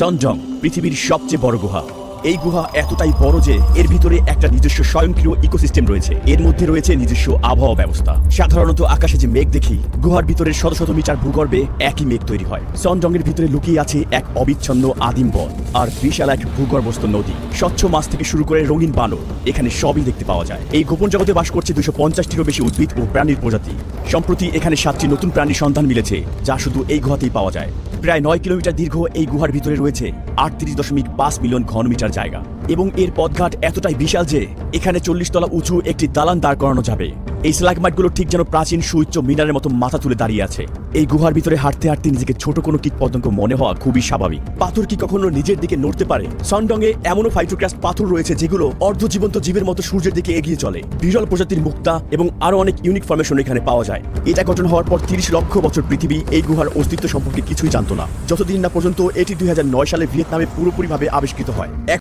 সনজং পৃথিবীর সবচেয়ে বড় গুহা। এই গুহা এতটাই বড় যে এর ভিতরে একটা নিজস্ব স্বয়ংক্রিয় ইকোসিস্টেম রয়েছে। এর মধ্যে রয়েছে নিজস্ব আবহাওয়া ব্যবস্থা। সাধারণত আকাশে যে মেঘ দেখি, গুহার ভিতরে শত শত মিটার ভূগর্ভে একই মেঘ তৈরি হয়। সনজং এর ভিতরে লুকিয়ে আছে এক অবিচ্ছন্ন আদিম বন আর বিশাল এক ভূগর্ভস্থ নদী। স্বচ্ছ মাছ থেকে শুরু করে রঙিন বানর, এখানে সবই দেখতে পাওয়া যায়। এই গোপন জগতে বাস করছে 250টিরও বেশি উদ্ভিদ ও প্রাণীর প্রজাতি। সম্প্রতি এখানে 7টি নতুন প্রাণীর সন্ধান মিলেছে, যা শুধু এই গুহাতেই পাওয়া যায়। প্রায় 9 কিলোমিটার দীর্ঘ এই গুহার ভিতরে রয়েছে 38.5 মিলিয়ন ঘনমিটার জায়গা এবং এর পথঘাট এতটাই বিশাল যে এখানে 40 তলা উঁচু একটি দালান দাঁড় করানো যাবে। এই স্ট্যালাগমাইটগুলো ঠিক যেন প্রাচীন সুউচ্চ মিনারের মতো মাথা তুলে দাঁড়িয়ে আছে। এই গুহার ভিতরে হাঁটতে হাঁটতে নিজেকে ছোট কোনো কীটপতঙ্গ মনে হওয়া খুবই স্বাভাবিক। পাথর কি কখনো নিজের দিকে নড়তে পারে? সনডং-এ এমনও ফাইটোক্রাস্ট পাথর রয়েছে যেগুলো অর্ধজীবন্ত জীবের মতো সূর্যের দিকে এগিয়ে চলে। বিরল প্রজাতির মুক্তা এবং আরো অনেক ইউনিক ফরমেশন এখানে পাওয়া যায়। এটা গঠন হওয়ার পর 30 লক্ষ বছর পৃথিবী এই গুহার অস্তিত্ব সম্পর্কে কিছুই জানতো না, যতদিন না পর্যন্ত এটি 2009 সালে ভিয়েতনামে পুরোপুরিভাবে আবিষ্কৃত হয়।